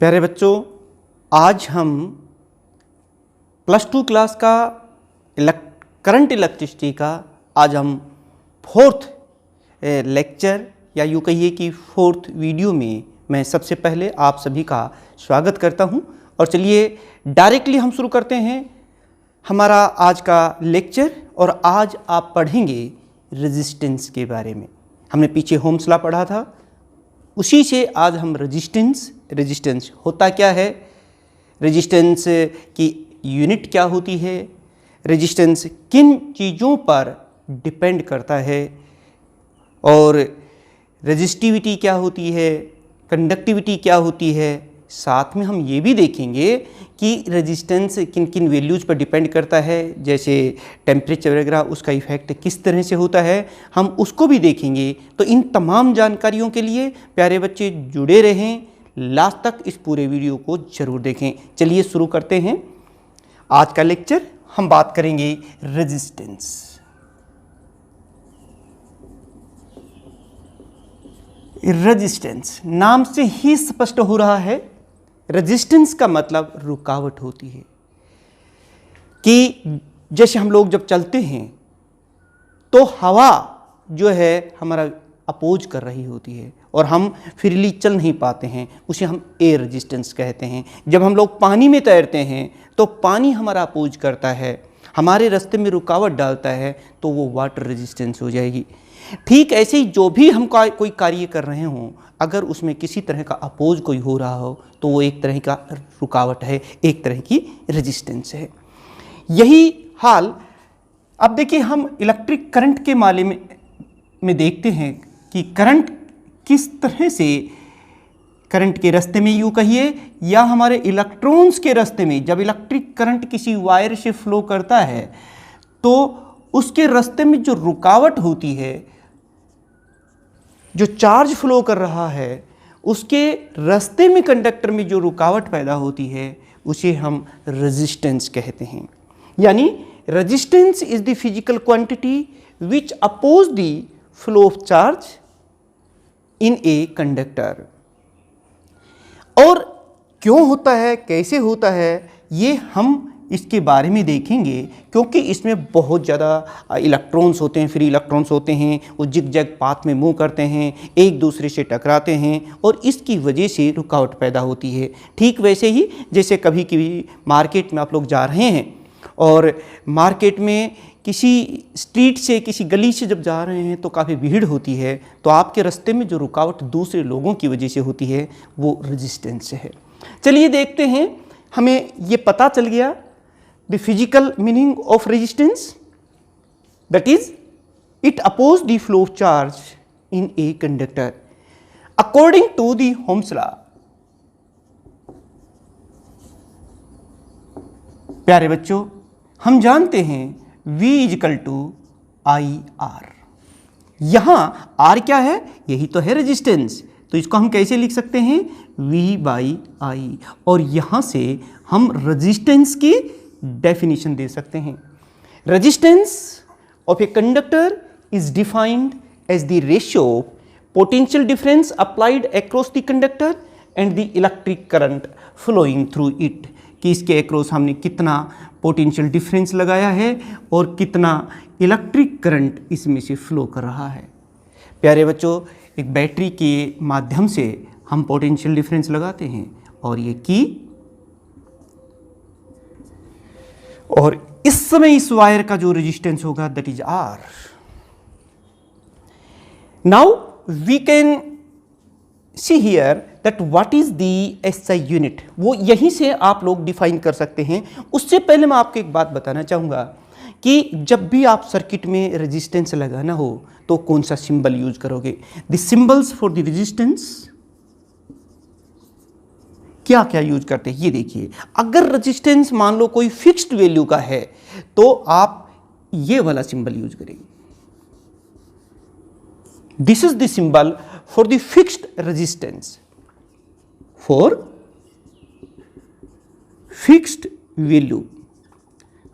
प्यारे बच्चों, आज हम +2 क्लास का करंट इलेक्ट्रिसिटी का आज हम 4th लेक्चर या यूँ कहिए कि 4th वीडियो में मैं सबसे पहले आप सभी का स्वागत करता हूं। और चलिए डायरेक्टली हम शुरू करते हैं हमारा आज का लेक्चर। और आज आप पढ़ेंगे रेजिस्टेंस के बारे में। हमने पीछे ओम्स लॉ पढ़ा था, उसी से आज हम रेजिस्टेंस होता क्या है, रेजिस्टेंस की यूनिट क्या होती है, रेजिस्टेंस किन चीज़ों पर डिपेंड करता है, और रेजिस्टिविटी क्या होती है, कंडक्टिविटी क्या होती है। साथ में हम ये भी देखेंगे कि रेजिस्टेंस किन किन वैल्यूज़ पर डिपेंड करता है, जैसे टेम्परेचर वगैरह, उसका इफेक्ट किस तरह से होता है, हम उसको भी देखेंगे। तो इन तमाम जानकारियों के लिए प्यारे बच्चे जुड़े रहें, लास्ट तक इस पूरे वीडियो को ज़रूर देखें। चलिए शुरू करते हैं आज का लेक्चर। हम बात करेंगे रेजिस्टेंस। रेजिस्टेंस नाम से ही स्पष्ट हो रहा है, रेजिस्टेंस का मतलब रुकावट होती है। कि जैसे हम लोग जब चलते हैं तो हवा जो है हमारा अपोज कर रही होती है और हम फ्रीली चल नहीं पाते हैं, उसे हम एयर रेजिस्टेंस कहते हैं। जब हम लोग पानी में तैरते हैं तो पानी हमारा अपोज करता है, हमारे रास्ते में रुकावट डालता है, तो वो वाटर रेजिस्टेंस हो जाएगी। ठीक ऐसे ही जो भी हम कोई कार्य कर रहे हों, अगर उसमें किसी तरह का अपोज कोई हो रहा हो तो वो एक तरह का रुकावट है, एक तरह की रेजिस्टेंस है। यही हाल अब देखिए, हम इलेक्ट्रिक करंट के मामले में देखते हैं कि करंट किस तरह से करंट के रास्ते में यूँ कहिए या हमारे इलेक्ट्रॉन्स के रास्ते में, जब इलेक्ट्रिक करंट किसी वायर से फ्लो करता है तो उसके रास्ते में जो रुकावट होती है, जो चार्ज फ्लो कर रहा है उसके रास्ते में कंडक्टर में जो रुकावट पैदा होती है उसे हम रेजिस्टेंस कहते हैं। यानी resistance is the physical quantity which oppose the flow of charge in a conductor. और क्यों होता है, कैसे होता है, ये हम इसके बारे में देखेंगे, क्योंकि इसमें बहुत ज़्यादा इलेक्ट्रॉन्स होते हैं, फ्री इलेक्ट्रॉन्स होते हैं, वो जिग-जैग पाथ में मूव करते हैं, एक दूसरे से टकराते हैं और इसकी वजह से रुकावट पैदा होती है। ठीक वैसे ही जैसे कभी कभी मार्केट में आप लोग जा रहे हैं और मार्केट में किसी स्ट्रीट से, किसी गली से जब जा रहे हैं तो काफ़ी भीड़ होती है, तो आपके रास्ते में जो रुकावट दूसरे लोगों की वजह से होती है वो रेजिस्टेंस है। चलिए देखते हैं, हमें ये पता चल गया the physical meaning of resistance, that is it opposes the flow of charge in a conductor according to the Ohm's law। प्यारे बच्चों, हम जानते हैं V = IR। यहाँ R क्या है, यही तो है रेजिस्टेंस, तो इसको हम कैसे लिख सकते हैं, V/I। और यहाँ से हम रेजिस्टेंस की डेफिनेशन दे सकते हैं। Resistance of a conductor is defined as the ratio of potential difference applied across the conductor and the electric current flowing through it. कि इसके अक्रॉस हमने कितना पोटेंशियल डिफरेंस लगाया है और कितना इलेक्ट्रिक करंट इसमें से फ्लो कर रहा है। प्यारे बच्चों, एक बैटरी के माध्यम से हम पोटेंशियल डिफरेंस लगाते हैं और ये की, और इस समय इस वायर का जो रेजिस्टेंस होगा that is R। Now we can see here that what is the SI unit, वो यहीं से आप लोग डिफाइन कर सकते हैं। उससे पहले मैं आपको एक बात बताना चाहूँगा कि जब भी आप सर्किट में रेजिस्टेंस लगाना हो तो कौन सा सिंबल यूज करोगे। The symbols for the resistance क्या क्या यूज करते हैं, ये देखिए। अगर रेजिस्टेंस मान लो कोई फिक्स्ड वैल्यू का है तो आप ये वाला सिंबल यूज करेंगे। This is the symbol for the fixed resistance, for fixed value,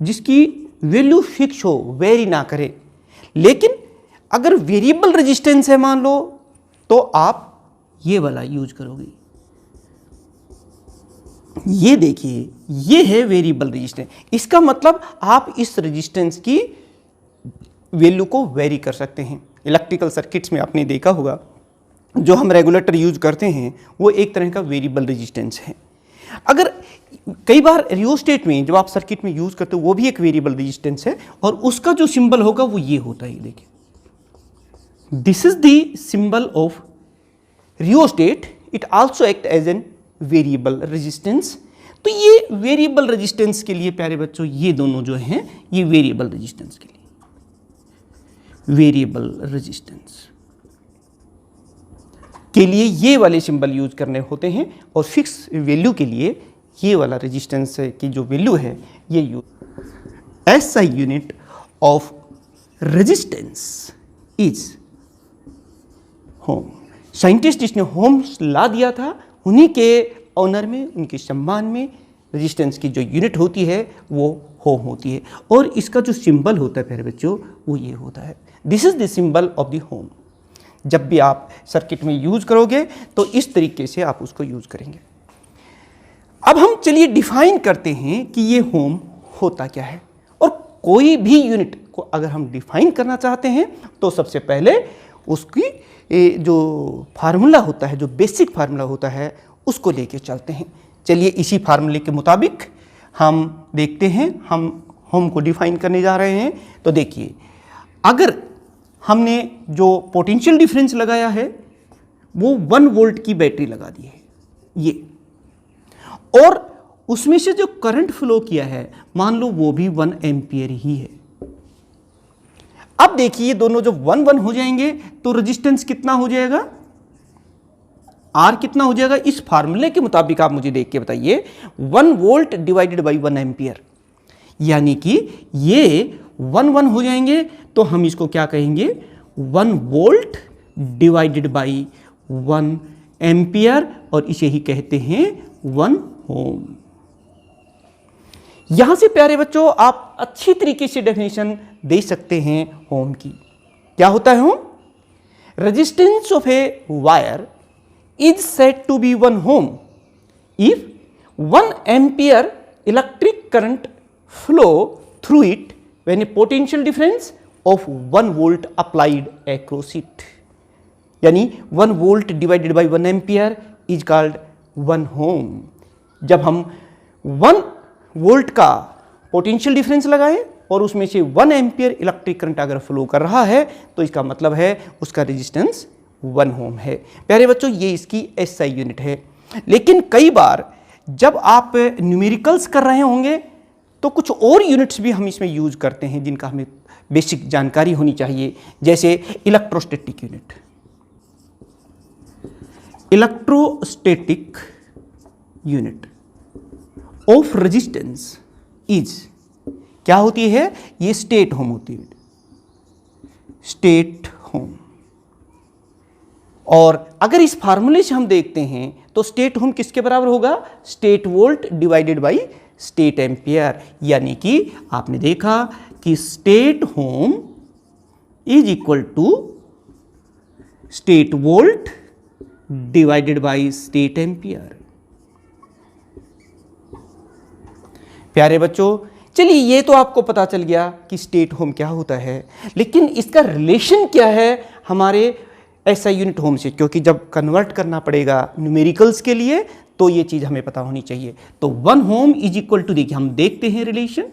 जिसकी वैल्यू फिक्स हो, वेरी ना करे। लेकिन अगर वेरिएबल रेजिस्टेंस है मान लो, तो आप ये वाला यूज करोगे। ये देखिए, ये है वेरिएबल रेजिस्टेंस। इसका मतलब आप इस रेजिस्टेंस की वैल्यू को वेरी कर सकते हैं। इलेक्ट्रिकल सर्किट्स में आपने देखा होगा जो हम रेगुलेटर यूज करते हैं वो एक तरह का वेरिएबल रेजिस्टेंस है। अगर कई बार रियोस्टेट में जब आप सर्किट में यूज करते हो वो भी एक वेरिएबल रेजिस्टेंस है, और उसका जो सिंबल होगा वो ये होता है। देखिए, this is the symbol of rheostat, it also act as an variable resistance. तो ये वेरिएबल रेजिस्टेंस के लिए प्यारे बच्चों ये दोनों जो हैं ये वेरिएबल रेजिस्टेंस के लिए, वेरिएबल रेजिस्टेंस के लिए ये वाले सिंबल यूज करने होते हैं, और फिक्स वैल्यू के लिए ये वाला रेजिस्टेंस की जो वैल्यू है ये use. SI unit of resistance is home. Scientist जिसने होम ला दिया था उन्हीं के ऑनर में, उनके सम्मान में रेजिस्टेंस की जो यूनिट होती है वो होम होती है, और इसका जो सिंबल होता है प्यारे बच्चों वो ये होता है। This is the symbol of the home. जब भी आप सर्किट में यूज करोगे तो इस तरीके से आप उसको यूज करेंगे। अब हम चलिए डिफाइन करते हैं कि ये होम होता क्या है, और कोई भी यूनिट को अगर हम डिफाइन करना चाहते हैं तो सबसे पहले उसकी जो फार्मूला होता है, जो बेसिक फार्मूला होता है उसको लेके चलते हैं। चलिए इसी फार्मूले के मुताबिक हम देखते हैं, हम होम को डिफाइन करने जा रहे हैं। तो देखिए, अगर हमने जो पोटेंशियल डिफरेंस लगाया है वो 1 वोल्ट की बैटरी लगा दी है ये, और उसमें से जो करंट फ्लो किया है मान लो वो भी 1 एम्पियर ही है। अब देखिए दोनों जब 1 1 हो जाएंगे तो रेजिस्टेंस कितना हो जाएगा, आर कितना हो जाएगा। इस फार्मूले के मुताबिक आप मुझे देख के बताइए, 1 वोल्ट डिवाइडेड बाई 1 एम्पियर, यानी कि ये 1 1 हो जाएंगे तो हम इसको क्या कहेंगे, 1 वोल्ट डिवाइडेड बाई 1 एम्पियर, और इसे ही कहते हैं 1 ओम। यहां से प्यारे बच्चों आप अच्छी तरीके से डेफिनेशन दे सकते हैं ओम की। क्या होता है ohm? Resistance of a wire is said to be 1 ohm if 1 ampere electric current flow through it when a potential difference of 1 volt applied across it। यानी 1 volt divided by 1 ampere is called 1 ohm। जब हम 1 volt का potential difference लगाएं और उसमें से 1 ampere electric current अगर flow कर रहा है तो इसका मतलब है उसका रेजिस्टेंस 1 ओम है। प्यारे बच्चों ये इसकी एसआई यूनिट है। लेकिन कई बार जब आप न्यूमेरिकल्स कर रहे होंगे तो कुछ और यूनिट्स भी हम इसमें यूज करते हैं जिनका हमें बेसिक जानकारी होनी चाहिए, जैसे electrostatic unit. Electrostatic unit of resistance is क्या होती है, ये स्टेट होम होती है, स्टेट होम। और अगर इस फार्मूले से हम देखते हैं तो स्टेट होम किसके बराबर होगा, stat volt divided by stat ampere. यानी कि आपने देखा कि stat ohm is equal to stat volt divided by stat ampere. प्यारे बच्चों चलिए ये तो आपको पता चल गया कि स्टेट होम क्या होता है, लेकिन इसका रिलेशन क्या है हमारे एसआई यूनिट होम से, क्योंकि जब कन्वर्ट करना पड़ेगा न्यूमेरिकल्स के लिए तो ये चीज़ हमें पता होनी चाहिए। तो 1 ओम इज इक्वल टू, देखिए हम देखते हैं relation,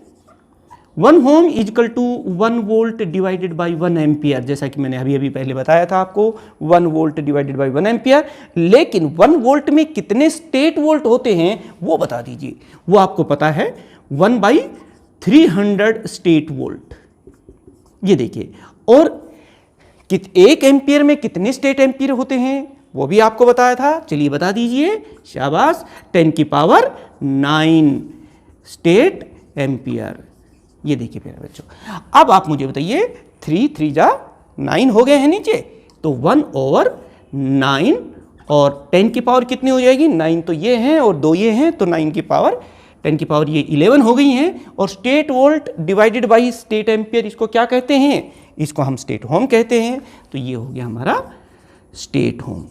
1 ohm is equal to 1 volt divided by 1 ampere. जैसा कि मैंने अभी पहले बताया था आपको 1 वोल्ट डिवाइडेड बाय 1 एम्पियर। लेकिन 1 वोल्ट में कितने स्टेट वोल्ट होते हैं वो बता दीजिए। वो आपको पता है 1/300 स्टेट वोल्ट। ये देखिए, और 1 एम्पियर में कितने स्टेट एम्पियर होते हैं वो भी आपको बताया था। चलिए बता दीजिए, शाबाश, 10 की पावर 9 स्टेट एम्पियर। ये देखिए प्यारे बच्चों, अब आप मुझे बताइए 3 3 जा 9 हो गए हैं नीचे, तो 1/9 और 10 की पावर कितनी हो जाएगी, 9 तो ये हैं और 2 ये हैं, तो 9 की पावर 10 की पावर ये 11 हो गई हैं। और state volt divided by state ampere, इसको क्या कहते हैं, इसको हम स्टेट होम कहते हैं। तो ये हो गया हमारा स्टेट होम।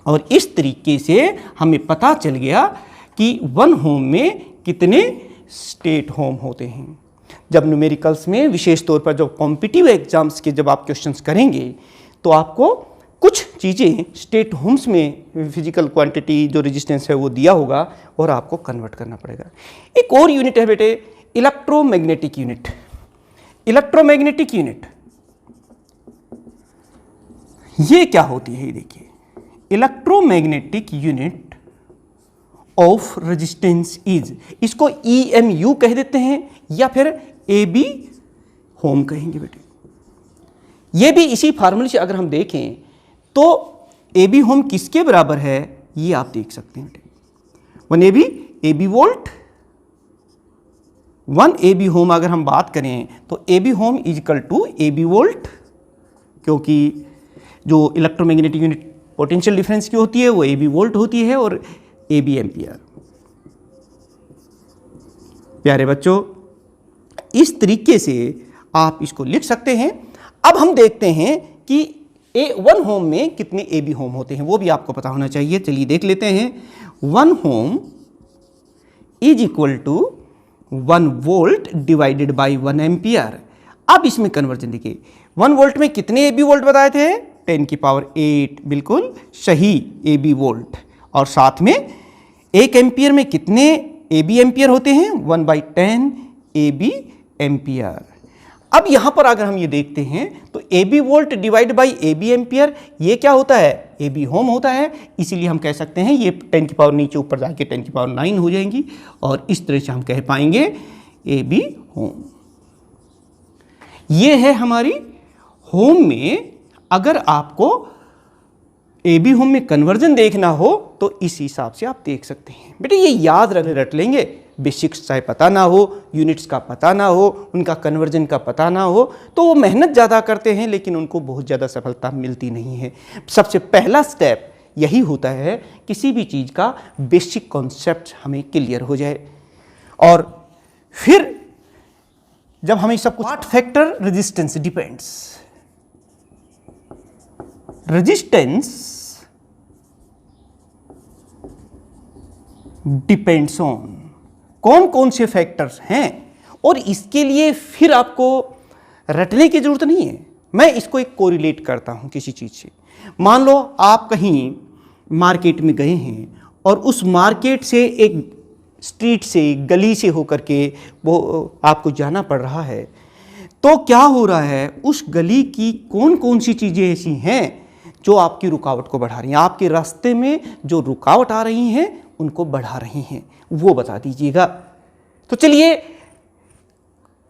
और इस तरीके से हमें पता चल गया कि 1 होम में कितने स्टेट होम होते हैं। जब न्यूमेरिकल्स में विशेष तौर पर जब कॉम्पिटिटिव एग्जाम्स के जब आप क्वेश्चंस करेंगे तो आपको कुछ चीज़ें स्टेट होम्स में फिजिकल क्वांटिटी जो रेजिस्टेंस है वो दिया होगा और आपको कन्वर्ट करना पड़ेगा। एक और यूनिट है बेटे, इलेक्ट्रोमैग्नेटिक यूनिट। इलेक्ट्रोमैग्नेटिक यूनिट ये क्या होती है, देखिए, electromagnetic unit of resistance is, इसको EMU कह देते हैं या फिर AB होम कहेंगे बेटे। ये भी इसी फार्मूले से अगर हम देखें तो AB होम किसके बराबर है ये आप देख सकते हैं बेटे। 1 AB वोल्ट, 1 AB होम अगर हम बात करें तो AB ohm is equal to AB volt, क्योंकि जो इलेक्ट्रोमैग्नेटिक यूनिट पोटेंशियल डिफरेंस की होती है वो AB वोल्ट होती है और AB एम्पियर। प्यारे बच्चों, इस तरीके से आप इसको लिख सकते हैं। अब हम देखते हैं कि 1 होम में कितने AB होम होते हैं, वो भी आपको पता होना चाहिए। चलिए देख लेते हैं। 1 ohm is equal to 1 volt divided by 1 ampere. अब इसमें कन्वर्जन देखिए, 1 वोल्ट में कितने AB वोल्ट बताए थे, 10 की पावर 8, बिल्कुल सही AB वोल्ट। और साथ में 1 एम्पियर में कितने AB एम्पियर होते हैं, 1/10 AB एम्पियर। अब यहां पर अगर हम ये देखते हैं तो AB volt divide by AB ampere, ये क्या होता है, AB होम होता है। इसीलिए हम कह सकते हैं ये 10 की पावर नीचे ऊपर जाके 10 की पावर 9 हो जाएंगी और इस तरह से हम कह पाएंगे AB होम। ये है हमारी होम में। अगर आपको AB होम में कन्वर्जन देखना हो तो इस हिसाब से आप देख सकते हैं। बेटे ये याद रट लेंगे, बेसिक्स चाहे पता ना हो, यूनिट्स का पता ना हो, उनका कन्वर्जन का पता ना हो तो वो मेहनत ज़्यादा करते हैं लेकिन उनको बहुत ज़्यादा सफलता मिलती नहीं है। सबसे पहला स्टेप यही होता है किसी भी चीज़ का बेसिक कॉन्सेप्ट हमें क्लियर हो जाए और फिर जब हमें सब कुछ factor resistance depends, resistance depends on कौन कौन से फैक्टर्स हैं और इसके लिए फिर आपको रटने की जरूरत नहीं है। मैं इसको एक कोरिलेट करता हूं किसी चीज से। मान लो आप कहीं मार्केट में गए हैं और उस मार्केट से एक स्ट्रीट से गली से होकर के वो आपको जाना पड़ रहा है, तो क्या हो रहा है, उस गली की कौन कौन सी चीज़ें ऐसी हैं जो आपकी रुकावट को बढ़ा रही हैं, आपके रास्ते में जो रुकावट आ रही हैं उनको बढ़ा रही हैं, वो बता दीजिएगा। तो चलिए,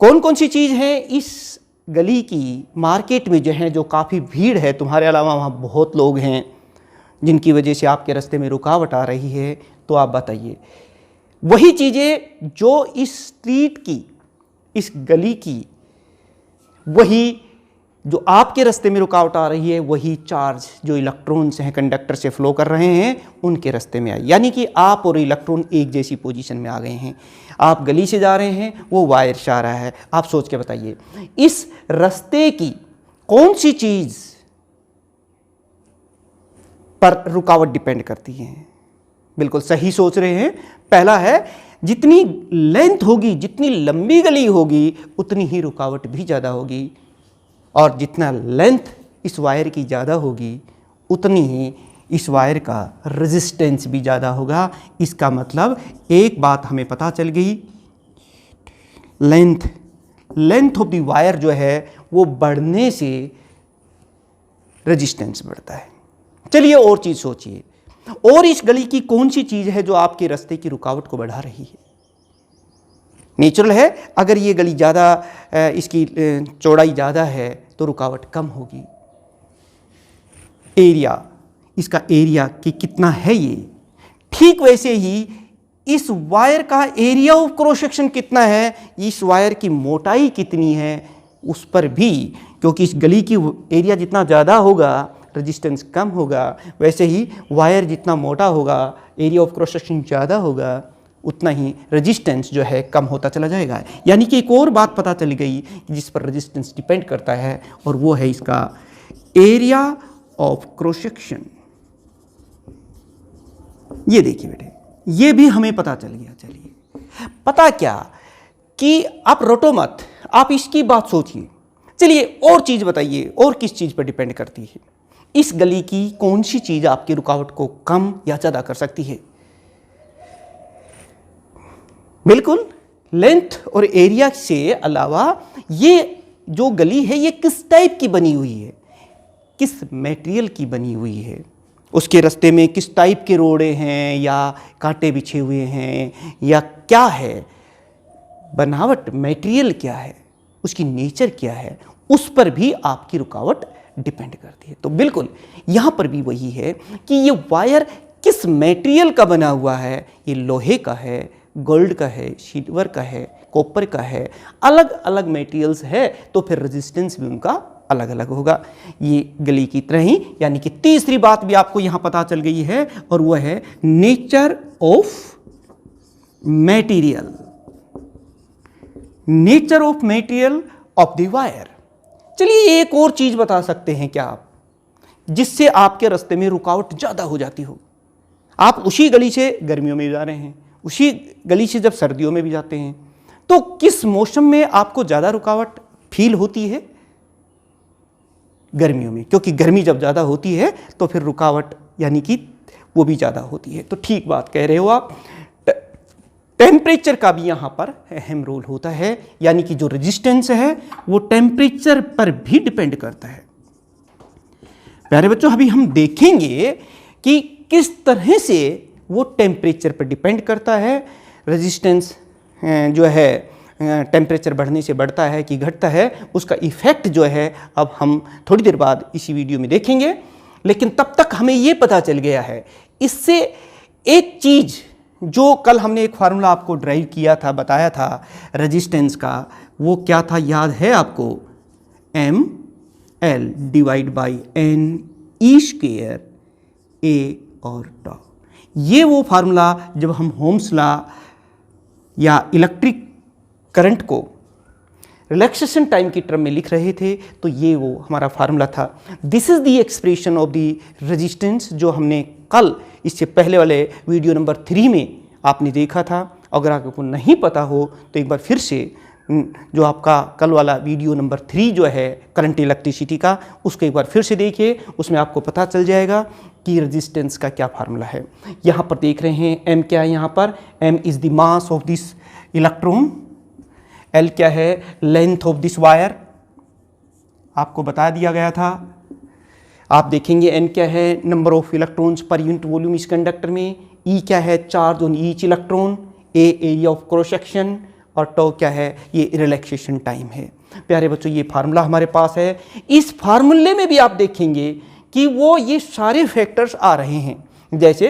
कौन कौन सी चीज़ है इस गली की मार्केट में जो है, जो काफ़ी भीड़ है, तुम्हारे अलावा वहाँ बहुत लोग हैं जिनकी वजह से आपके रास्ते में रुकावट आ रही है, तो आप बताइए। वही चीज़ें जो इस स्ट्रीट की, इस गली की, वही जो आपके रास्ते में रुकावट आ रही है, वही चार्ज जो इलेक्ट्रॉन्स हैं कंडक्टर से फ्लो कर रहे हैं उनके रास्ते में आई। यानी कि आप और इलेक्ट्रॉन एक जैसी पोजीशन में आ गए हैं। आप गली से जा रहे हैं, वो वायर से आ रहा है। आप सोच के बताइए इस रास्ते की कौन सी चीज़ पर रुकावट डिपेंड करती है। बिल्कुल सही सोच रहे हैं। पहला है, जितनी लेंथ होगी, जितनी लंबी गली होगी उतनी ही रुकावट भी ज़्यादा होगी, और जितना लेंथ इस वायर की ज़्यादा होगी उतनी ही इस वायर का रेजिस्टेंस भी ज़्यादा होगा। इसका मतलब एक बात हमें पता चल गई, लेंथ ऑफ द वायर जो है वो बढ़ने से रेजिस्टेंस बढ़ता है। चलिए और चीज़ सोचिए, और इस गली की कौन सी चीज़ है जो आपके रास्ते की रुकावट को बढ़ा रही है। नेचुरल है, अगर ये गली ज़्यादा, इसकी चौड़ाई ज़्यादा है तो रुकावट कम होगी। एरिया, इसका एरिया कि कितना है ये, ठीक वैसे ही इस वायर का एरिया ऑफ क्रॉस सेक्शन कितना है, इस वायर की मोटाई कितनी है उस पर भी, क्योंकि इस गली की एरिया जितना ज़्यादा होगा रेजिस्टेंस कम होगा, वैसे ही वायर जितना मोटा होगा, एरिया ऑफ क्रॉस सेक्शन ज़्यादा होगा, उतना ही रेजिस्टेंस जो है कम होता चला जाएगा। यानी कि एक और बात पता चल गई जिस पर रेजिस्टेंस डिपेंड करता है, और वो है इसका एरिया ऑफ क्रॉस सेक्शन। ये देखिए बेटे, ये भी हमें पता चल गया। चलिए, पता क्या कि आप रटो मत, आप इसकी बात सोचिए। चलिए और चीज़ बताइए, और किस चीज़ पर डिपेंड करती है? इस गली की कौन सी चीज़ आपकी रुकावट को कम या ज़्यादा कर सकती है? बिल्कुल, लेंथ और एरिया से अलावा ये जो गली है ये किस टाइप की बनी हुई है, किस मटेरियल की बनी हुई है, उसके रास्ते में किस टाइप के रोड़े हैं या कांटे बिछे हुए हैं या क्या है, बनावट मटेरियल क्या है, उसकी नेचर क्या है, उस पर भी आपकी रुकावट डिपेंड करती है। तो बिल्कुल यहाँ पर भी वही है कि ये वायर किस मटेरियल का बना हुआ है, ये लोहे का है, गोल्ड का है, सिल्वर का है, कॉपर का है, अलग अलग मटेरियल्स है, तो फिर रेजिस्टेंस भी उनका अलग अलग होगा। ये गली की तरह ही, यानी कि तीसरी बात भी आपको यहाँ पता चल गई है, और वह है nature of material, nature of material of the wire. चलिए एक और चीज बता सकते हैं क्या आप, जिससे आपके रास्ते में रुकावट ज्यादा हो जाती हो? आप उसी गली से गर्मियों में जा रहे हैं, उसी गली से जब सर्दियों में भी जाते हैं, तो किस मौसम में आपको ज्यादा रुकावट फील होती है? गर्मियों में, क्योंकि गर्मी जब ज़्यादा होती है तो फिर रुकावट यानी कि वो भी ज़्यादा होती है। तो ठीक बात कह रहे हो आप। टेम्परेचर का भी यहाँ पर अहम रोल होता है, यानी कि जो रेजिस्टेंस है वो टेम्परेचर पर भी डिपेंड करता है। प्यारे बच्चों, अभी हम देखेंगे कि किस तरह से वो टेम्परेचर पर डिपेंड करता है। रेजिस्टेंस जो है टेम्परेचर बढ़ने से बढ़ता है कि घटता है, उसका इफ़ेक्ट जो है अब हम थोड़ी देर बाद इसी वीडियो में देखेंगे। लेकिन तब तक हमें ये पता चल गया है इससे एक चीज़, जो कल हमने एक फार्मूला आपको ड्राइव किया था, बताया था रेजिस्टेंस का, वो क्या था याद है आपको? ML divide by NE² A और τ। ये वो फार्मूला जब हम ओम्स लॉ या इलेक्ट्रिक करंट को रिलैक्सेशन टाइम की टर्म में लिख रहे थे, तो ये वो हमारा फार्मूला था। This is the expression of the resistance, जो हमने कल इससे पहले वाले वीडियो नंबर 3 में आपने देखा था। अगर आपको नहीं पता हो तो एक बार फिर से जो आपका कल वाला वीडियो नंबर 3 जो है करंट इलेक्ट्रिसिटी का, उसको एक बार फिर से देखिए, उसमें आपको पता चल जाएगा कि रेजिस्टेंस का क्या फार्मूला है। यहाँ पर देख रहे हैं M क्या है, यहाँ पर M is the mass of this electron, L क्या है, लेंथ ऑफ दिस वायर, आपको बता दिया गया था। आप देखेंगे N क्या है, number of electrons per unit volume इस कंडक्टर में, E क्या है, charge on each electron, A area of cross section, और τ क्या है, ये रिलैक्सेशन टाइम है। प्यारे बच्चों, ये फार्मूला हमारे पास है। इस फार्मूले में भी आप देखेंगे कि वो ये सारे फैक्टर्स आ रहे हैं। जैसे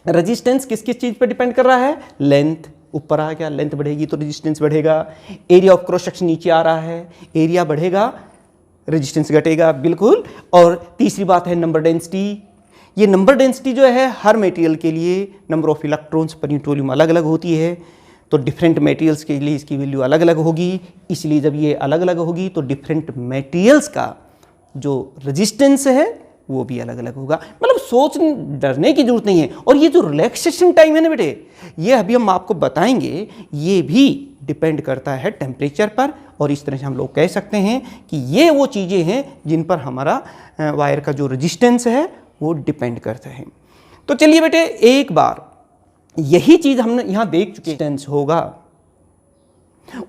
रेजिस्टेंस किस किस चीज़ पर डिपेंड कर रहा है? लेंथ ऊपर आ गया, लेंथ बढ़ेगी तो रेजिस्टेंस बढ़ेगा। एरिया ऑफ क्रॉस सेक्शन नीचे आ रहा है, एरिया बढ़ेगा रेजिस्टेंस घटेगा, बिल्कुल। और तीसरी बात है नंबर डेंसिटी। ये नंबर डेंसिटी जो है हर मटेरियल के लिए number of electrons per unit volume अलग अलग होती है, तो डिफरेंट मटेरियल्स के लिए इसकी वैल्यू अलग अलग होगी। इसलिए जब ये अलग अलग होगी तो डिफरेंट मटेरियल्स का जो रेजिस्टेंस है वो भी अलग अलग होगा। मतलब सोच डरने की जरूरत नहीं है। और ये जो रिलैक्सेशन टाइम है ना बेटे, ये अभी हम आपको बताएंगे, ये भी डिपेंड करता है टेम्परेचर पर। और इस तरह से हम लोग कह सकते हैं कि ये वो चीज़ें हैं जिन पर हमारा वायर का जो रेजिस्टेंस है वो डिपेंड करता है। तो चलिए बेटे, एक बार यही चीज़ हमने यहाँ देख चुके, रेजिस्टेंस होगा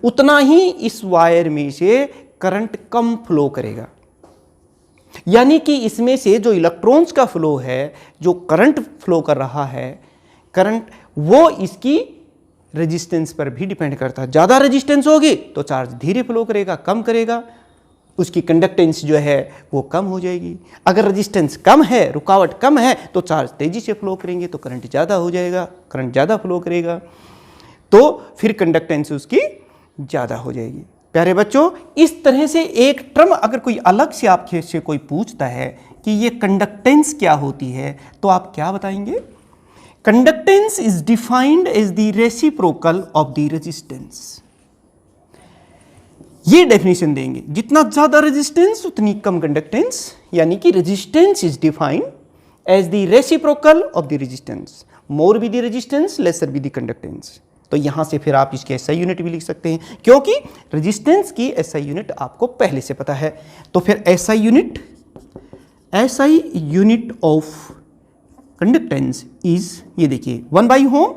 उतना ही इस वायर में से करंट कम फ्लो करेगा। यानी कि इसमें से जो इलेक्ट्रॉन्स का फ्लो है, जो करंट फ्लो कर रहा है, करंट, वो इसकी रेजिस्टेंस पर भी डिपेंड करता है। ज़्यादा रेजिस्टेंस होगी तो चार्ज धीरे फ्लो करेगा, कम करेगा, उसकी कंडक्टेंस जो है वो कम हो जाएगी। अगर रेजिस्टेंस कम है, रुकावट कम है, तो चार्ज तेज़ी से फ्लो करेंगे तो करंट ज़्यादा हो जाएगा, करंट ज़्यादा फ्लो करेगा तो फिर कंडक्टेंस उसकी ज़्यादा हो जाएगी। प्यारे बच्चों, इस तरह से एक टर्म अगर कोई अलग से आपके से कोई पूछता है कि ये कंडक्टेंस क्या होती है, तो आप क्या बताएंगे? Conductance is defined as the reciprocal of the resistance. ये डेफिनेशन देंगे, जितना ज्यादा रेजिस्टेंस उतनी कम कंडक्टेंस, यानी कि resistance is defined as the reciprocal of the resistance. More be the resistance lesser be the conductance. तो यहाँ से फिर आप इसकी SI यूनिट भी लिख सकते हैं, क्योंकि रेजिस्टेंस की SI यूनिट आपको पहले से पता है। तो फिर SI unit of conductance is, ये देखिए 1 होम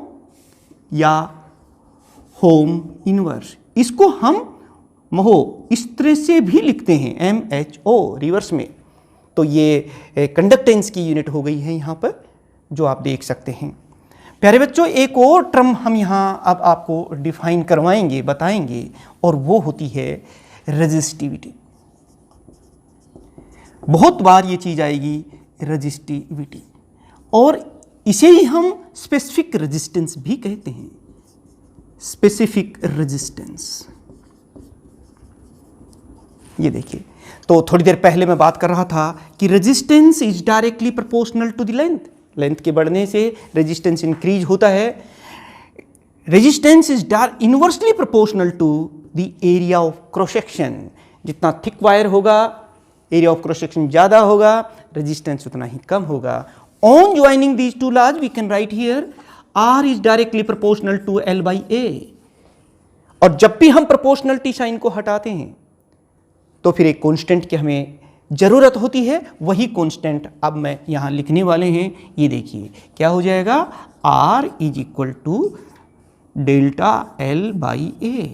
या होम इनवर्स। इसको हम महो इस तरह से भी लिखते हैं MHO रिवर्स में। तो ये कंडक्टेंस की यूनिट हो गई है यहाँ पर, जो आप देख सकते हैं। प्यारे बच्चों, एक और टर्म हम यहाँ अब आपको डिफाइन करवाएंगे, बताएंगे, और वो होती है रेजिस्टिविटी। बहुत बार ये चीज़ आएगी रेजिस्टिविटी, और इसे ही हम स्पेसिफिक रेजिस्टेंस भी कहते हैं। स्पेसिफिक रेजिस्टेंस, ये देखिए, तो थोड़ी देर पहले मैं बात कर रहा था कि resistance is directly proportional to the length. Length के बढ़ने से रेजिस्टेंस इंक्रीज होता है। Resistance is inversely proportional to the area of cross section. जितना थिक वायर होगा, एरिया ऑफ क्रॉस सेक्शन ज़्यादा होगा, रेजिस्टेंस उतना ही कम होगा। On joining these two large we can write here R is directly proportional to L/A। और जब भी हम प्रोपोर्शनलिटी साइन को हटाते हैं तो फिर एक कांस्टेंट की हमें ज़रूरत होती है। वही कांस्टेंट अब मैं यहाँ लिखने वाले हैं। ये देखिए क्या हो जाएगा, R is equal to delta L/A।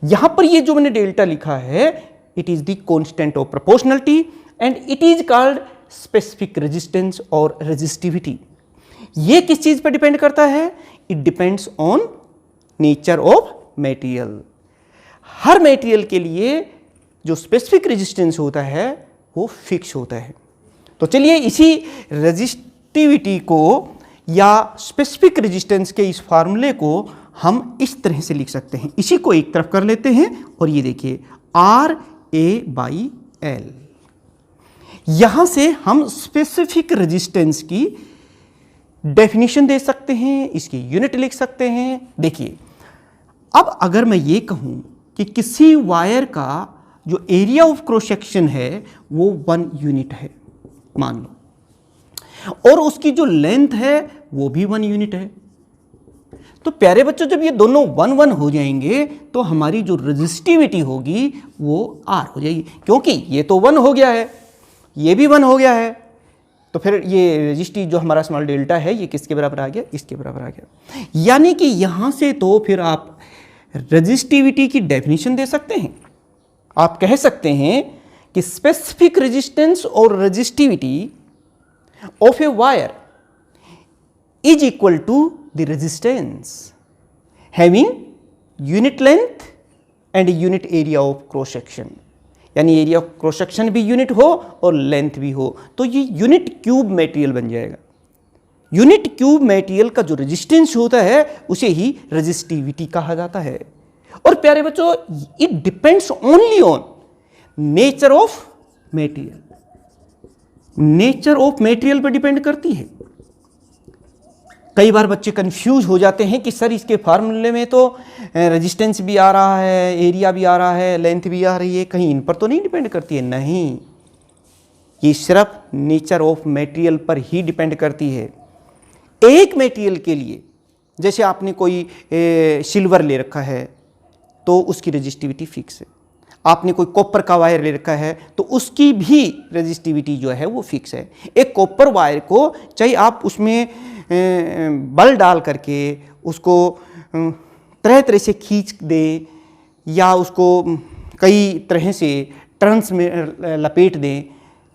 यहाँ पर ये जो मैंने डेल्टा लिखा है, it is the constant of proportionality and it is called specific resistance और रेजिस्टिविटी। ये किस चीज़ पर डिपेंड करता है? It depends on nature of material. हर मटेरियल के लिए जो स्पेसिफिक रेजिस्टेंस होता है वो फिक्स होता है। तो चलिए इसी रेजिस्टिविटी को या स्पेसिफिक रेजिस्टेंस के इस फार्मूले को हम इस तरह से लिख सकते हैं। इसी को एक तरफ कर लेते हैं और ये देखिए RA/L। यहां से हम स्पेसिफिक रेजिस्टेंस की डेफिनेशन दे सकते हैं, इसकी यूनिट लिख सकते हैं। देखिए, अब अगर मैं ये कहूं कि किसी वायर का जो एरिया ऑफ क्रॉस सेक्शन है वो 1 यूनिट है मान लो, और उसकी जो लेंथ है वो भी 1 यूनिट है, तो प्यारे बच्चों जब ये दोनों 1 हो जाएंगे तो हमारी जो रेजिस्टिविटी होगी वो R हो जाएगी, क्योंकि ये तो 1 हो गया है, ये भी 1 हो गया है। तो फिर ये रेजिस्टिव जो हमारा स्मॉल डेल्टा है ये किसके बराबर आ गया? इसके बराबर आ गया। यानी कि यहाँ से तो फिर आप रेजिस्टिविटी की डेफिनेशन दे सकते हैं। आप कह सकते हैं कि स्पेसिफिक रेजिस्टेंस और resistivity of a wire is equal to the resistance having unit length and unit area of cross section. यानी एरिया ऑफ क्रॉस सेक्शन भी यूनिट हो और लेंथ भी हो, तो ये यूनिट क्यूब मटेरियल बन जाएगा। यूनिट क्यूब मटेरियल का जो रेजिस्टेंस होता है उसे ही रेजिस्टिविटी कहा जाता है। और प्यारे बच्चों, it depends only on nature of material. Nature of material पर डिपेंड करती है। कई बार बच्चे कंफ्यूज हो जाते हैं कि सर इसके फार्मूले में तो रेजिस्टेंस भी आ रहा है, एरिया भी आ रहा है, लेंथ भी आ रही है, कहीं इन पर तो नहीं डिपेंड करती है? नहीं, ये सिर्फ नेचर ऑफ मटेरियल पर ही डिपेंड करती है। एक मटेरियल के लिए, जैसे आपने कोई सिल्वर ले रखा है तो उसकी रेजिस्टिविटी फिक्स है, आपने कोई कॉपर का वायर ले रखा है तो उसकी भी रेजिस्टिविटी जो है वो फिक्स है। एक कॉपर वायर को चाहे आप उसमें बल डाल करके उसको तरह तरह से खींच दें या उसको कई तरह से टर्न्स में लपेट दें,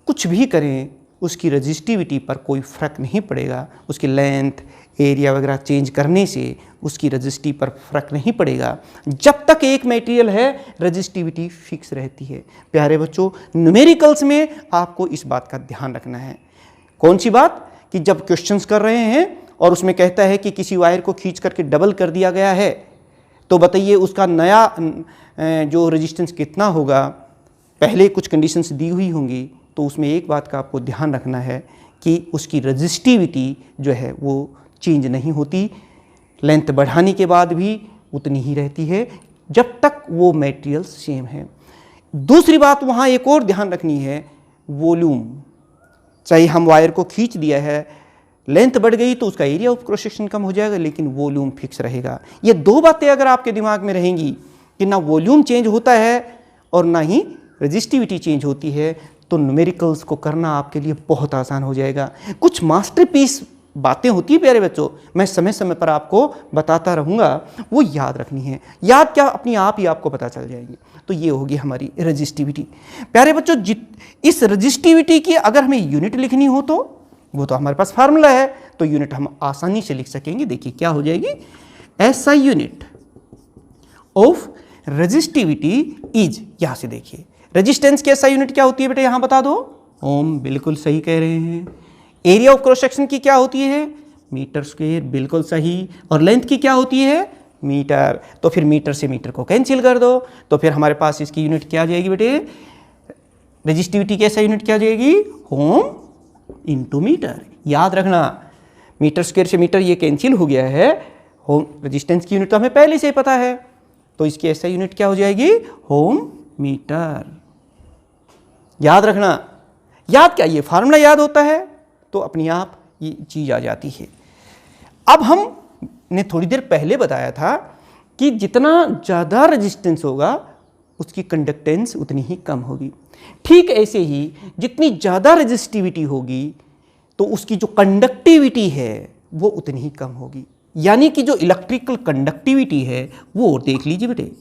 कुछ भी करें, उसकी रेजिस्टिविटी पर कोई फ़र्क नहीं पड़ेगा। उसकी लेंथ, एरिया वगैरह चेंज करने से उसकी रेजिस्टिव पर फ़र्क नहीं पड़ेगा। जब तक एक मटेरियल है रेजिस्टिविटी फिक्स रहती है। प्यारे बच्चों, न्यूमेरिकल्स में आपको इस बात का ध्यान रखना है। कौन सी बात? कि जब क्वेश्चंस कर रहे हैं और उसमें कहता है कि किसी वायर को खींच करके डबल कर दिया गया है, तो बताइए उसका नया जो रेजिस्टेंस कितना होगा। पहले कुछ कंडीशंस दी हुई होंगी, तो उसमें एक बात का आपको ध्यान रखना है कि उसकी रेजिस्टिविटी जो है वो चेंज नहीं होती, लेंथ बढ़ाने के बाद भी उतनी ही रहती है जब तक वो मटेरियल सेम है। दूसरी बात वहाँ एक और ध्यान रखनी है, वॉल्यूम। चाहे हम वायर को खींच दिया है लेंथ बढ़ गई तो उसका एरिया ऑफ क्रॉस सेक्शन कम हो जाएगा, लेकिन वॉल्यूम फिक्स रहेगा। ये दो बातें अगर आपके दिमाग में रहेंगी कि ना वॉल्यूम चेंज होता है और ना ही रेजिस्टिविटी चेंज होती है, तो न्यूमेरिकल्स को करना आपके लिए बहुत आसान हो जाएगा। कुछ मास्टरपीस बातें होती है प्यारे बच्चों, मैं समय समय पर आपको बताता रहूँगा, वो याद रखनी है। याद क्या, अपनी आप ही आपको पता चल जाएगी। तो ये होगी हमारी रेजिस्टिविटी। प्यारे बच्चों, इस रेजिस्टिविटी की अगर हमें यूनिट लिखनी हो तो वो तो हमारे पास फार्मूला है, तो यूनिट हम आसानी से लिख सकेंगे। देखिए क्या हो जाएगी, SI unit of resistivity is, यहां से देखिए रेजिस्टेंस की SI यूनिट क्या होती है बेटा, यहां बता दो, ओम, बिल्कुल सही कह रहे हैं। एरिया ऑफ क्रॉस सेक्शन की क्या होती है, मीटर स्क्वायर, बिल्कुल सही। और लेंथ की क्या होती है, मीटर। तो फिर मीटर से मीटर को कैंसिल कर दो, तो फिर हमारे पास इसकी यूनिट क्या आ जाएगी बेटे, रेजिस्टिविटी की SI यूनिट क्या आ जाएगी, ओम इंटू मीटर। याद रखना, मीटर स्क्वायर से मीटर ये कैंसिल हो गया है, होम रेजिस्टेंस की यूनिट तो हमें पहले से ही पता है, तो इसकी SI यूनिट क्या हो जाएगी, होम मीटर। याद रखना, याद क्या, ये फार्मूला याद होता है तो अपनी आप ये चीज आ जाती है। अब हमने थोड़ी देर पहले बताया था कि जितना ज़्यादा रेजिस्टेंस होगा उसकी कंडक्टेंस उतनी ही कम होगी। ठीक ऐसे ही जितनी ज़्यादा रेजिस्टिविटी होगी तो उसकी जो कंडक्टिविटी है वो उतनी ही कम होगी। यानी कि जो इलेक्ट्रिकल कंडक्टिविटी है वो देख लीजिए बेटे,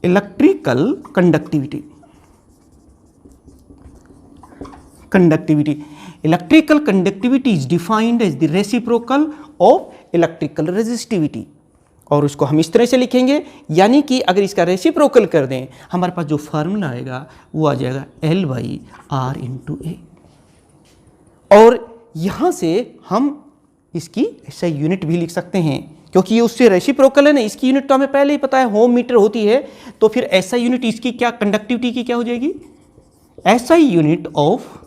electrical conductivity, electrical conductivity is defined as the reciprocal of electrical resistivity. और उसको हम इस तरह से लिखेंगे, यानी कि अगर इसका रेसिप्रोकल कर दें हमारे पास जो फार्मूला आएगा वो आ जाएगा L/R × A। और यहाँ से हम इसकी SI यूनिट भी लिख सकते हैं, क्योंकि ये उससे रेसिप्रोकल है ना, इसकी यूनिट तो हमें पहले ही पता है, होम मीटर होती है। तो फिर SI यूनिट इसकी क्या, कंडक्टिविटी की क्या हो जाएगी, SI unit of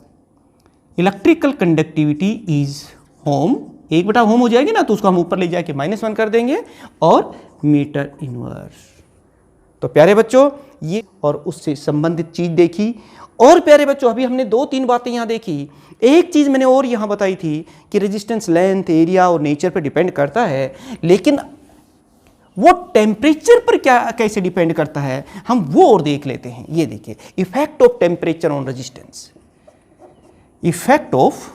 electrical conductivity is mho, 1/होम हो जाएगी ना, तो उसको हम ऊपर ले जाके -1 कर देंगे और मीटर इनवर्स। तो प्यारे बच्चों ये और उससे संबंधित चीज देखी। और प्यारे बच्चों अभी हमने 2-3 बातें यहाँ देखी। एक चीज मैंने और यहाँ बताई थी कि रेजिस्टेंस लेंथ, एरिया और नेचर पर डिपेंड करता है, लेकिन वो टेम्परेचर पर क्या कैसे डिपेंड करता है हम वो और देख लेते हैं। ये देखिए, effect of temperature on resistance, effect of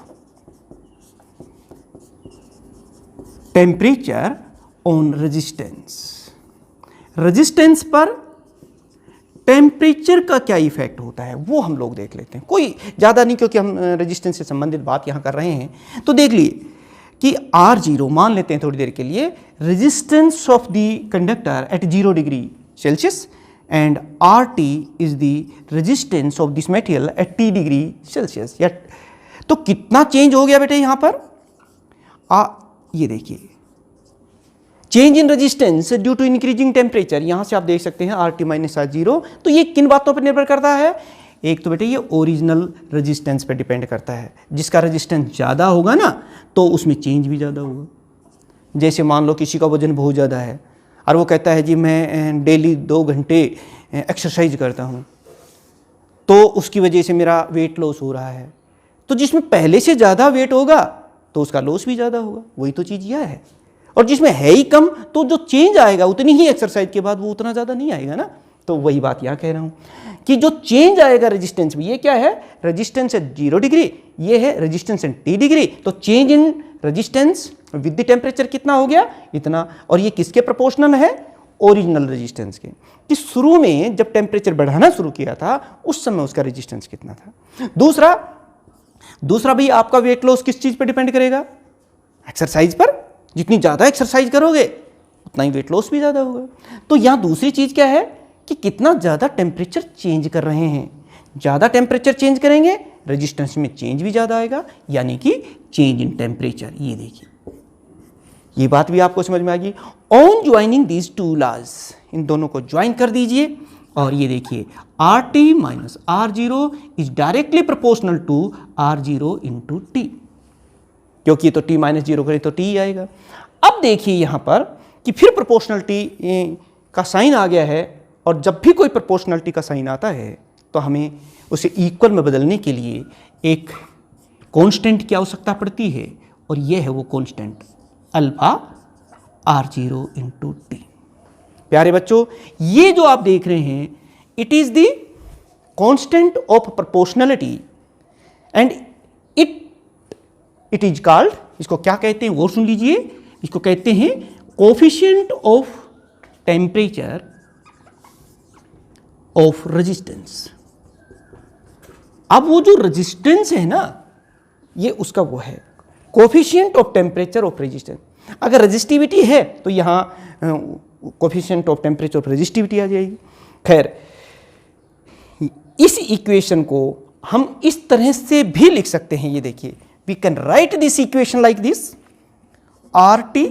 temperature on resistance. Resistance पर टेम्परेचर का क्या इफेक्ट होता है वो हम लोग देख लेते हैं। कोई ज़्यादा नहीं, क्योंकि हम रेजिस्टेंस से संबंधित बात यहाँ कर रहे हैं। तो देख लिए कि R0 मान लेते हैं थोड़ी देर के लिए, resistance of the conductor at 0 degree Celsius and RT is the resistance of this material at T degree Celsius. या तो कितना चेंज हो गया बेटे यहाँ पर, ये देखिए, change in resistance due to increasing temperature. यहां से आप देख सकते हैं RT - R0। तो ये किन बातों पर निर्भर करता है, एक तो बेटे ये ओरिजिनल रेजिस्टेंस पर डिपेंड करता है। जिसका रेजिस्टेंस ज़्यादा होगा ना तो उसमें चेंज भी ज़्यादा होगा। जैसे मान लो किसी का वजन बहुत ज़्यादा है और वो कहता है जी मैं डेली 2 घंटे एक्सरसाइज करता हूँ, तो उसकी वजह से मेरा वेट लॉस हो रहा है। तो जिसमें पहले से ज़्यादा वेट होगा तो उसका लॉस भी ज़्यादा होगा, वही तो चीज़ यह है। और जिसमें है ही कम तो जो चेंज आएगा उतनी ही एक्सरसाइज के बाद वो उतना ज़्यादा नहीं आएगा ना। तो वही बात यहाँ कह रहा हूँ कि जो चेंज आएगा रेजिस्टेंस में, ये क्या है, रेजिस्टेंस एट 0 डिग्री, ये है रेजिस्टेंस एट T डिग्री। तो change in resistance with the temperature कितना हो गया, इतना। और ये किसके प्रोपोर्शनल है, ओरिजिनल रेजिस्टेंस के। कि शुरू में जब टेम्परेचर बढ़ाना शुरू किया था उस समय उसका रेजिस्टेंस कितना था। दूसरा भाई आपका वेट लॉस किस चीज़ पर डिपेंड करेगा, एक्सरसाइज पर। जितनी ज़्यादा एक्सरसाइज करोगे उतना ही वेट लॉस भी ज़्यादा होगा। तो यहाँ दूसरी चीज़ क्या है कि कितना ज़्यादा टेम्परेचर चेंज कर रहे हैं। ज़्यादा टेम्परेचर चेंज करेंगे रेजिस्टेंस में चेंज भी ज़्यादा आएगा, यानी कि चेंज इन टेम्परेचर। ये देखिए, ये बात भी आपको समझ में आ गई। ऑन ज्वाइनिंग दीज 2 लॉज, इन दोनों को ज्वाइन कर दीजिए और ये देखिए RT - R0 is directly proportional to R0 × T, क्योंकि तो T - 0 करें तो T आएगा। अब देखिए यहाँ पर कि फिर प्रोपोर्शनलिटी का साइन आ गया है, और जब भी कोई प्रोपोर्शनलिटी का साइन आता है तो हमें उसे इक्वल में बदलने के लिए एक कांस्टेंट की आवश्यकता पड़ती है, और यह है वो constant alpha R0 into T. प्यारे बच्चों, ये जो आप देख रहे हैं, it is the constant of proportionality and it is called, इसको क्या कहते हैं और सुन लीजिए, इसको कहते हैं coefficient of temperature of resistance. अब वो जो रेजिस्टेंस है ना, ये उसका वो है coefficient of temperature of resistance. अगर रेजिस्टिविटी है तो यहाँ coefficient of temperature of resistivity आ जाएगी। खैर, इस इक्वेशन को हम इस तरह से भी लिख सकते हैं, ये देखिए, we can write this equation like this, R T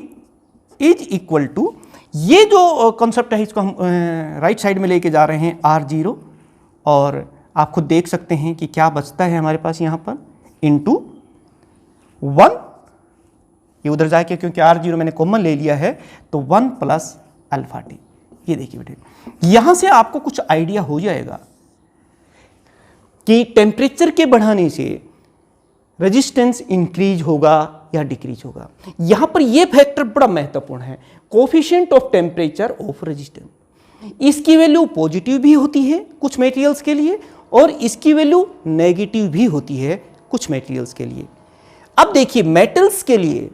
is equal to, ये जो कॉन्सेप्ट है इसको हम राइट साइड में लेके जा रहे हैं R0, और आप खुद देख सकते हैं कि क्या बचता है हमारे पास यहाँ पर, इंटू 1, ये उधर जाके क्योंकि R0 मैंने कॉमन ले लिया है तो 1 प्लस अल्फा टी। ये देखिए बेटे, यहां से आपको कुछ आइडिया हो जाएगा कि टेम्परेचर के बढ़ाने से रेजिस्टेंस इंक्रीज होगा या डिक्रीज होगा। यहां पर यह फैक्टर बड़ा महत्वपूर्ण है, coefficient of temperature of resistance. इसकी वैल्यू पॉजिटिव भी होती है कुछ मटेरियल्स के लिए, और इसकी वैल्यू नेगेटिव भी होती है कुछ मटेरियल्स के लिए। अब देखिए, मेटल्स के लिए,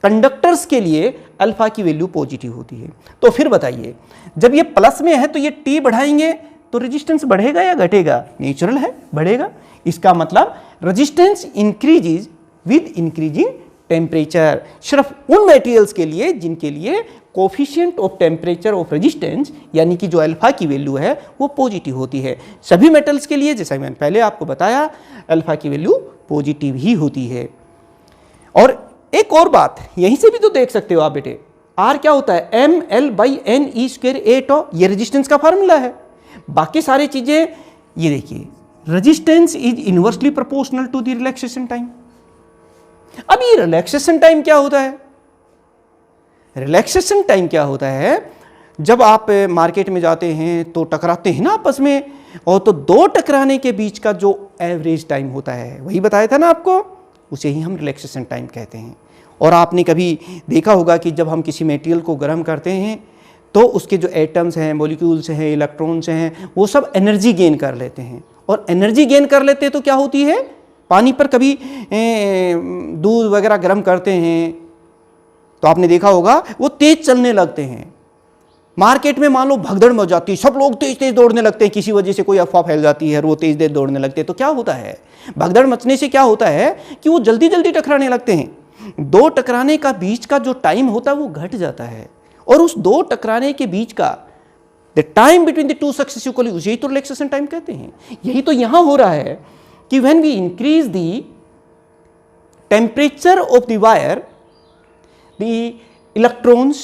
कंडक्टर्स के लिए अल्फा की वैल्यू पॉजिटिव होती है। तो फिर बताइए, जब ये प्लस में है तो ये टी बढ़ाएंगे तो रेजिस्टेंस बढ़ेगा या घटेगा? नेचुरल है, बढ़ेगा। इसका मतलब resistance increases with increasing temperature. सिर्फ उन मटेरियल्स के लिए जिनके लिए coefficient of temperature of resistance यानी कि जो अल्फा की वैल्यू है वो पॉजिटिव होती है। सभी मेटल्स के लिए, जैसा मैंने पहले आपको बताया, अल्फा की वैल्यू पॉजिटिव ही होती है। और एक और बात, यहीं से भी तो देख सकते हो आप बेटे, आर क्या होता है, ml/n² ए टो, ये रेजिस्टेंस का फार्मूला है। बाकी सारी चीजें, ये देखिए, resistance is inversely proportional to the relaxation time. अब ये रिलैक्सेशन टाइम क्या होता है? रिलैक्सेशन टाइम क्या होता है, जब आप मार्केट में जाते हैं तो टकराते हैं ना आपस में, और तो दो टकराने के बीच का जो एवरेज टाइम होता है, वही बताया था ना आपको, उसे ही हम रिलैक्सेशन टाइम कहते हैं। और आपने कभी देखा होगा कि जब हम किसी मटेरियल को गर्म करते हैं तो उसके जो एटम्स हैं, मॉलिक्यूल्स हैं, इलेक्ट्रॉन्स हैं, वो सब एनर्जी गेन कर लेते हैं। और एनर्जी गेन कर लेते हैं तो क्या होती है, पानी पर कभी दूध वगैरह गर्म करते हैं तो आपने देखा होगा वो तेज चलने लगते हैं। मार्केट में मान लो भगदड़ मच जाती है, सब लोग तेज तेज दौड़ने लगते हैं, किसी वजह से कोई अफवाह फैल जाती है और वो तेज तेज दौड़ने लगते हैं, तो क्या होता है, भगदड़ मचने से क्या होता है कि वो जल्दी जल्दी टकराने लगते हैं। दो टकराने का बीच का जो टाइम होता है वो घट जाता है, और उस दो टकराने के बीच का the time between the two successive collision, यही तो रिलैक्सेशन टाइम कहते हैं। यही तो यहां हो रहा है कि when we increase the temperature of the wire, the electrons,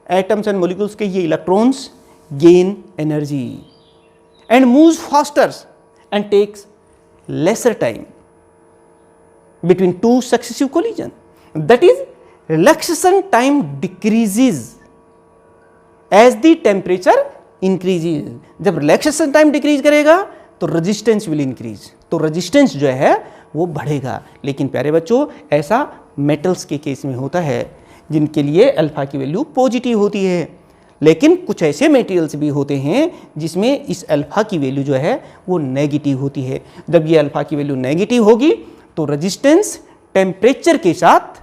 atoms and molecules के ये electrons gain energy and moves faster and takes lesser time between two successive collision. That is, relaxation time decreases as the temperature increases. जब relaxation time decrease करेगा तो resistance will increase, तो resistance जो है वो बढ़ेगा। लेकिन प्यारे बच्चों, ऐसा metals के केस में होता है जिनके लिए अल्फा की वैल्यू पॉजिटिव होती है। लेकिन कुछ ऐसे मटेरियल्स भी होते हैं जिसमें इस अल्फा की वैल्यू जो है वो नेगेटिव होती है। जब ये अल्फा की वैल्यू नेगेटिव होगी तो रेजिस्टेंस टेम्परेचर के साथ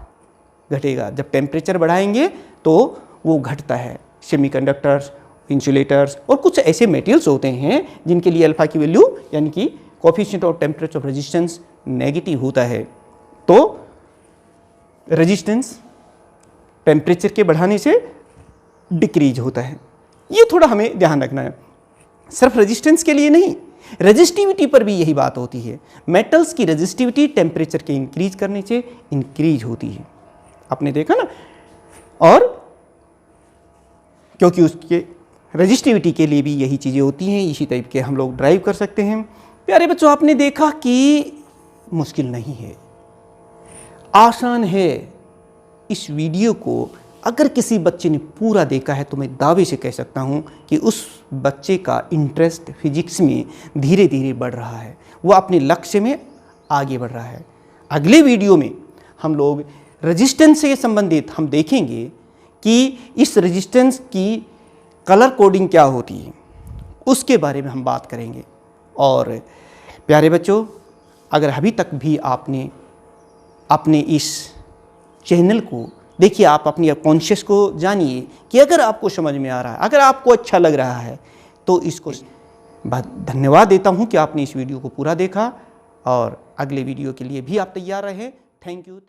घटेगा। जब टेम्परेचर बढ़ाएंगे तो वो घटता है। सेमीकंडक्टर्स, इंसुलेटर्स और कुछ ऐसे मटेरियल्स होते हैं जिनके लिए अल्फा की वैल्यू यानी कि coefficient of temperature of resistance negative होता है। तो रेजिस्टेंस टेम्परेचर के बढ़ाने से डिक्रीज होता है। ये थोड़ा हमें ध्यान रखना है। सिर्फ रेजिस्टेंस के लिए नहीं, रेजिस्टिविटी पर भी यही बात होती है। मेटल्स की रेजिस्टिविटी टेम्परेचर के इंक्रीज करने से इंक्रीज होती है, आपने देखा ना। और क्योंकि उसके रेजिस्टिविटी के लिए भी यही चीज़ें होती हैं, इसी टाइप के हम लोग ड्राइव कर सकते हैं। प्यारे बच्चों, आपने देखा कि मुश्किल नहीं है, आसान है। इस वीडियो को अगर किसी बच्चे ने पूरा देखा है तो मैं दावे से कह सकता हूँ कि उस बच्चे का इंटरेस्ट फिजिक्स में धीरे धीरे बढ़ रहा है, वो अपने लक्ष्य में आगे बढ़ रहा है। अगले वीडियो में हम लोग रेजिस्टेंस से संबंधित हम देखेंगे कि इस रेजिस्टेंस की कलर कोडिंग क्या होती है, उसके बारे में हम बात करेंगे। और प्यारे बच्चों, अगर अभी तक भी आपने अपने इस चैनल को देखिए, आप अपनी कॉन्शियस को जानिए कि अगर आपको समझ में आ रहा है, अगर आपको अच्छा लग रहा है, तो इसको धन्यवाद देता हूं कि आपने इस वीडियो को पूरा देखा। और अगले वीडियो के लिए भी आप तैयार रहें। Thank you.